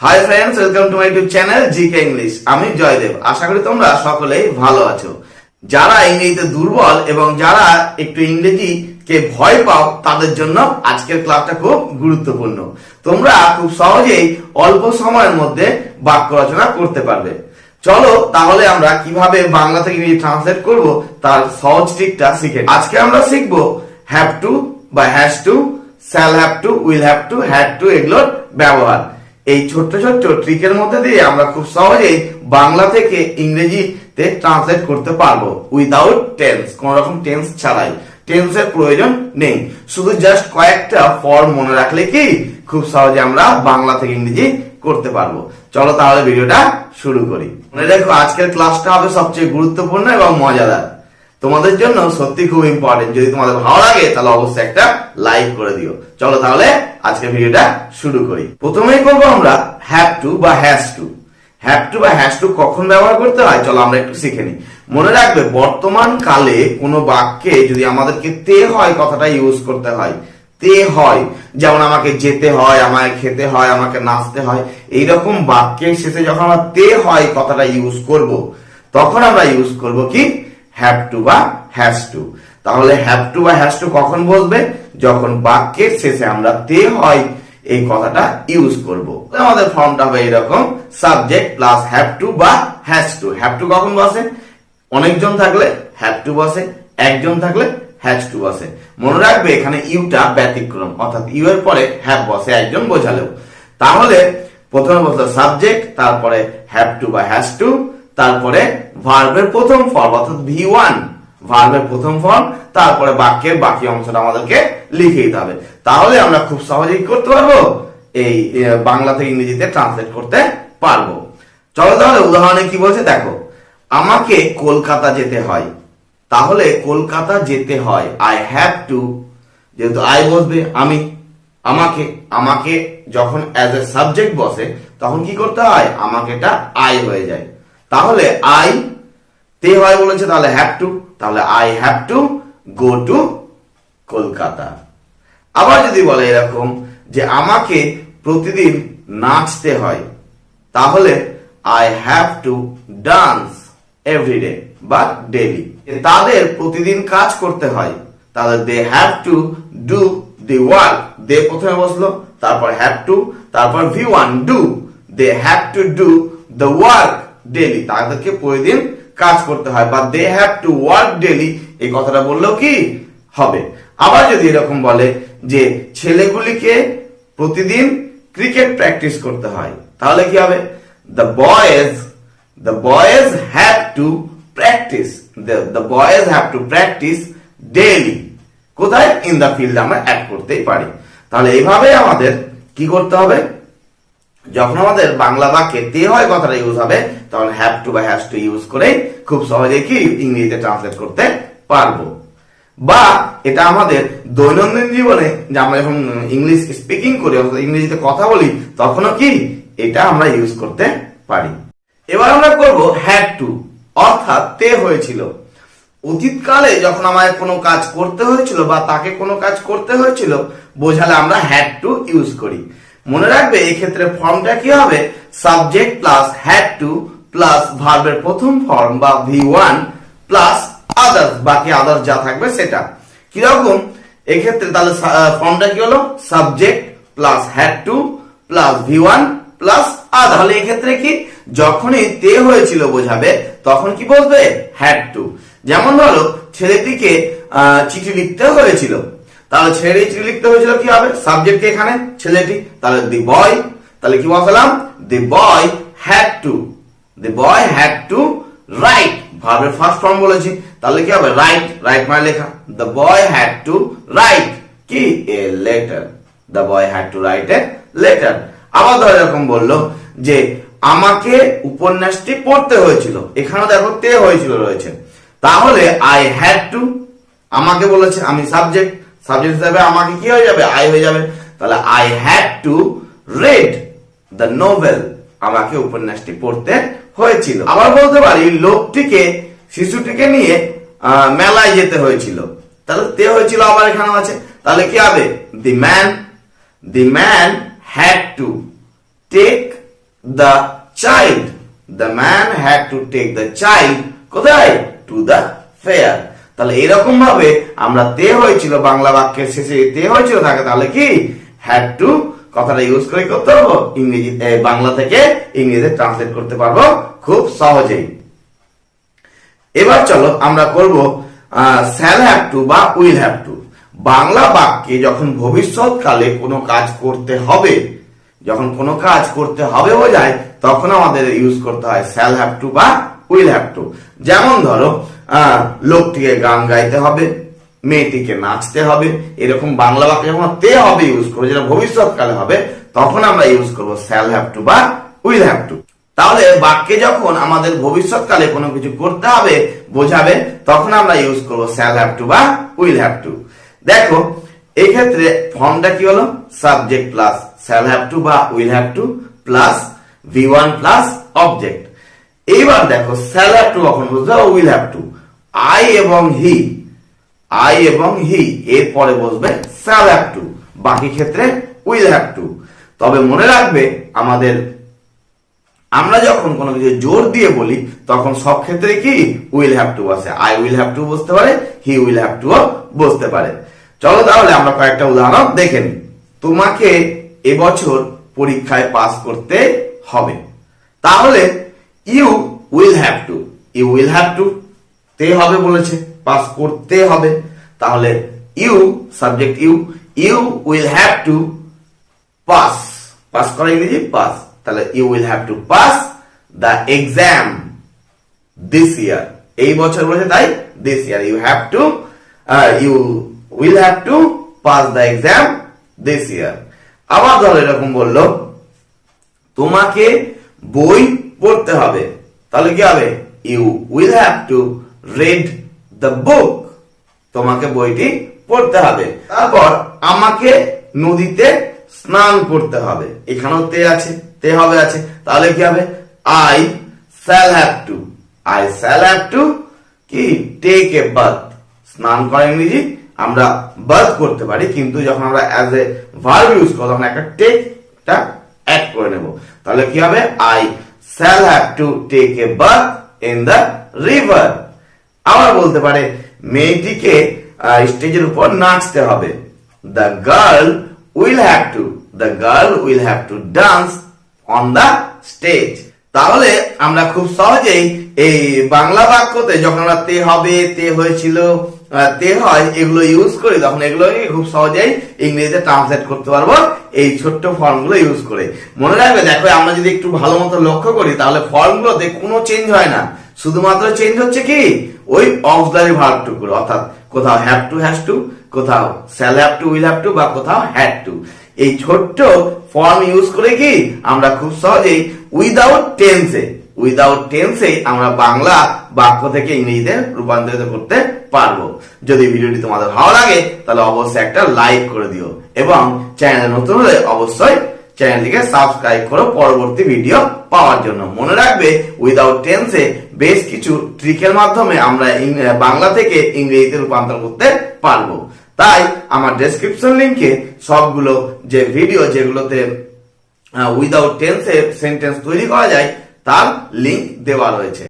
Hi friends, welcome to my YouTube channel GK English. আমি জয়দেব। আশা করি তোমরা সকলেই ভালো আছো। যারা ইংরেজিতে দুর্বল এবং যারা একটু ইংরেজিকে ভয় পাও তাদের জন্য আজকের ক্লাসটা খুব গুরুত্বপূর্ণ। তোমরা খুব সহজেই অল্প সময়ের মধ্যে বাক্য রচনা করতে পারবে। চলো তাহলে আমরা কিভাবে বাংলা থেকে ইংরেজি ট্রান্সলেট করব তার সহজ ট্রিকটা শিখে। আজকে আমরা শিখবো হ্যাভ টু বা has to, shall have to, will have to, had to এগুলোর ব্যবহার। এই ছোট্ট ছোট্ট ট্রিকের মধ্যে দিয়ে আমরা খুব সহজেই বাংলা থেকে ইংরেজিতে ট্রান্সলেট করতে পারবো উইদাউট টেন্স, কোন রকম টেন্স ছাড়াই। টেন্সের প্রয়োজন নেই, শুধু জাস্ট কয়েকটা ফর্ম মনে রাখলে কি খুব সহজে আমরা বাংলা থেকে ইংরেজি করতে পারবো। চলো তাহলে ভিডিওটা শুরু করি। মনে রাখো আজকের ক্লাসটা হবে সবচেয়ে গুরুত্বপূর্ণ এবং মজাদার, তোমাদের জন্য সত্যি খুব ইম্পর্টেন্ট। যদি তোমাদের ভালো লাগে তাহলে অবশ্যই একটা লাইক করে দিও। চলো তাহলে আজকের ভিডিওটা শুরু করি। প্রথমেই করবো আমরা হ্যাভ টু বা হ্যাজ টু। হ্যাভ টু বা হ্যাজ টু কখন ব্যবহার করতে হয় চলো আমরা একটু শিখে নিই। মনে রাখবে বর্তমান কালে কোনো বাক্যে যদি আমাদেরকে তে হয় কথাটা ইউজ করতে হয়, তে হয়, যেমন আমাকে যেতে হয়, আমাকে খেতে হয়, আমাকে নাচতে হয়, এইরকম বাক্যের শেষে যখন আমরা তে হয় কথাটা ইউজ করব তখন আমরা ইউজ করব কি হ্যাভ টু বা হ্যাজ টু। তাহলে হ্যাভ টু বা হ্যাজ টু কখন বলবে? যখন বাক্যের শেষে আমরা তে হয় এই কথাটা ইউজ করব। আমাদের ফর্মটা হবে এরকম, সাবজেক্ট প্লাস হ্যাভ টু বা হ্যাজ টু। হ্যাভ টু কখন বসে? অনেকজন থাকলে হ্যাভ টু বসে, একজন থাকলে হ্যাজ টু বসে। মনে রাখবে এখানে ইউটা ব্যতিক্রম, অর্থাৎ ইউ এর পরে হ্যাভ বসে একজন বোঝালেও। তাহলে প্রথমে বসলো সাবজেক্ট, তারপরে হ্যাভ টু বা হ্যাজ টু, তারপরে ভার্বের প্রথম ফর্ম অর্থাৎ V1, ভার্বের প্রথম ফর্ম, তারপরে বাক্যের বাকি অংশটা আমাদেরকে লিখে দিতে হবে। তাহলে আমরা খুব সহজেই করতে পারবো, এই বাংলা থেকে ইংরেজিতে ট্রান্সলেট করতে পারবো। চলো তাহলে উদাহরণে কি বলছে দেখো, আমাকে কলকাতা যেতে হয়। তাহলে কলকাতা যেতে হয়, আই হ্যাভ টু, যেহেতু আই বসবে আমি, আমাকে যখন অ্যাজ এ সাবজেক্ট বসে তখন কি করতে হয়, আমাকেটা আই হয়ে যায়। তাহলে আই তে হয় বলেছে, তাহলে হ্যাভ টু, তাহলে I have to go to Kolkata. আবার যদি বলে এরকম যে আমাকে প্রতিদিন নাচতে হয়, তাহলে I have to dance everyday বা ডেইলি। তাদের প্রতিদিন কাজ করতে হয়, তাহলে they have to do the work. They প্রথমে বসলো, তারপর হ্যাভ টু, তারপর V1 do, they have to do the work daily. তাদেরকে প্রতিদিন কাজ করতে হয়, বা they have to work daily এই কথাটা বললেও কি হবে। আবার যদি এরকম বলে যে ছেলেগুলিকে প্রতিদিন ক্রিকেট প্র্যাকটিস করতে হয়, তাহলে কি হবে, the boys have to practice, the boys have to practice daily। কোথায়? ইন দা ফিল্ড আমরা অ্যাড করতেই পারি। তাহলে এইভাবে আমাদের কি করতে হবে, যখন আমাদের বাংলা বাক্যে তে হয় কথাটা ইউজ হবে তখন হ্যাভ টু বা হ্যাজ টু ইউজ করে খুব সহজে কি ইংরেজিতে ট্রান্সলেট করতে পারবো। বা এটা আমাদের দৈনন্দিন জীবনে যে আমরা যখন ইংলিশ স্পিকিং করি অর্থাৎ ইংরেজিতে কথা বলি তখনও কি এটা আমরা ইউজ করতে পারি। এবার আমরা করব হ্যাড টু, অর্থাৎ তে হয়েছিল। অতীতকালে যখন আমায় কোনো কাজ করতে হয়েছিল বা তাকে কোনো কাজ করতে হয়েছিল বোঝালে আমরা হ্যাড টু ইউজ করি। মনে রাখবে এই ক্ষেত্রে ফর্মটা কি হবে, subject plus had to plus ভার্বের প্রথম ফর্ম বা V1 প্লাস আদার্স, বাকি আদার্স যা থাকবে সেটা। কিরকম এক্ষেত্রে? তাহলে ফর্মটা কি হলো, subject plus had to plus V1 plus others. তাহলে এক্ষেত্রে কি যখনই তে হয়েছিল বোঝাবে তখন কি বলবে, হ্যাড টু। যেমন ধরো ছেলেটিকে চিঠি লিখতে হয়েছিল, তাহলে ছেলেটি চিঠি লিখতে হয়েছিল কি হবে, সাবজেক্ট এখানে ছেলেটি, তাহলে দি বয়, তাহলে কি বসালাম, the boy had to, the boy had to write, ভার্বের ফার্স্ট ফর্ম বলেছি, তাহলে কি হবে, রাইট, রাইট মানে লেখা, the boy had to write কি a letter, the boy had to write a letter. আবার ধর এরকম বললো যে আমাকে উপন্যাসটি পড়তে হয়েছিল, এখানে দেখো তে হয়েছিল রয়েছে, তাহলে আই হ্যাড টু, আমাকে বলেছে আমি সাবজেক্ট, সাবজেক্ট হিসাবে আমাকে কি হয়ে যাবে, আই হয়ে যাবে, তাহলে I had to read the novel, আমাকে উপন্যাসটি পড়তে হয়েছিল। আবার বলতে পারি লোকটিকে শিশুটিকে নিয়ে মেলায় যেতে হয়েছিল, তাহলে তে হয়েছিল আবার এখানে আছে, তাহলে কি হবে, the man had to take the child. The man had to take the child কোথায়? To the fair. তাহলে এরকম ভাবে আমরা তে হয়েছিল বাংলা বাক্যের শেষে তে হয়েছিল থাকে, তাহলে কি had to কথাটা ইউজ করে করতে পারবো, ইংরেজি বাংলা থেকে ইংরেজিতে ট্রান্সলেট করতে পারবো খুব সহজেই। এবার চলো আমরা করব shall have to বা will have to। বাংলা বাক্যে যখন ভবিষ্যৎকালে কোনো কাজ করতে হবে, যখন কোনো কাজ করতে হবে বোঝায়, তখন আমাদের ইউজ করতে হয় shall have to বা will have to। যেমন ধরো লোকটিকে গান গাইতে হবে, মেয়েটিকে নাচতে হবে, এরকম বাংলা বাক্যে যখন তে হবে ইউজ করবো, যেটা ভবিষ্যৎকালে হবে, তখন আমরা ইউজ করবো shall have to বা will have to। তাহলে বাক্যে যখন আমাদের ভবিষ্যৎকালে কোনো কিছু করতে হবে বোঝাবে, তখন আমরা ইউজ করবো shall have to বা will have to। দেখো এই ক্ষেত্রে ফর্মটা কি হলো? Subject plus shall have to বা will have to plus V1 plus object. এইবার দেখো shall have to কখন বুঝতে হবে? will have to। I এবং হি এর পরে বসবে shall have to, বাকি ক্ষেত্রে will have to। তবে মনে রাখবে আমরা যখন কোনো কিছু জোর দিয়ে বলি তখন সব ক্ষেত্রে কি will have to বসে। I will have to বসতে পারে, he will have to বসতে পারে। চলো তাহলে আমরা কয়েকটা উদাহরণ দেখে নিই। তোমাকে এবছর পরীক্ষায় পাস করতে হবে, তাহলে you will have to, you will have to তে হবে বলেছে, পাস করতে হবে, তাহলে you subject you will have to pass, pass করা ইংরেজি পাস, তাহলে you will have to pass the exam this year। এই বছর বলেছে তাই this year, you will have to pass the exam this year। আবার ধরো এরকম বললো তোমাকে বই পড়তে হবে, তাহলে কি হবে? you will have to read the book, তোমাকে বইটি পড়তে হবে। তারপর আমাকে নদীতে স্নান করতে হবে, এখানেও তে আছে, তে হবে আছে, তাহলে কি হবে? I shall have to কি take a bath, স্নান করা ইংরেজি আমরা বাথ করতে পারি, কিন্তু যখন আমরা অ্যাজ এ ভার্ব ইউজ করব তখন একটা টেকটা অ্যাড করে নেব, তাহলে কি হবে? I shall have to take a bath in the river। আবার বলতে পারে মেয়েটিকে স্টেজের উপর নাচতে হবে, the girl will have to dance on the stage। তাহলে আমরা খুব সহজেই এই বাংলা বাক্যতে যখন আমরা তে হবে, তে হয়েছিল, তে হয়, এগুলো ইউজ করি, তখন এগুলো খুব সহজেই ইংরেজিতে ট্রান্সলেট করতে পারবো এই ছোট্ট ফর্মগুলো ইউজ করে। মনে রাখবে, দেখো আমরা যদি একটু ভালো মতো লক্ষ্য করি তাহলে ফর্মগুলোতে কোনো চেঞ্জ হয় না, শুধুমাত্র চেঞ্জ হচ্ছে কি ওই অক্সিলারি ভার্বটুকুর, অর্থাৎ কোথাও হ্যাভ টু হ্যাজ টু, কোথাও shall have to will have to, বা কোথাও হ্যাড টু। এই ছোট্ট ফর্ম ইউজ করে কি আমরা খুব সহজেই উইদাউট টেন্সে আমরা বাংলা বাক্য থেকে ইংরেজিতে রূপান্তরিত করতে পারবো। যদি ভিডিওটি তোমাদের ভালো লাগে তাহলে অবশ্যই একটা লাইক করে দিও, এবং চ্যানেলে নতুন হলে অবশ্যই চ্যানেলটিকে সাবস্ক্রাইব করো পরবর্তী ভিডিও পাওয়ার জন্য। মনে রাখবে উইদাউট টেন্সে বেশ কিছু ট্রিকের মাধ্যমে আমরা বাংলা থেকে ইংরেজিতে রূপান্তর করতে পারবো। তাই আমার ডেসক্রিপশন লিংকে সবগুলো যে ভিডিও যেগুলোতে উইদাউট টেন্সে সেন্টেন্স তৈরি করা যায় তার লিংক দেওয়া রয়েছে।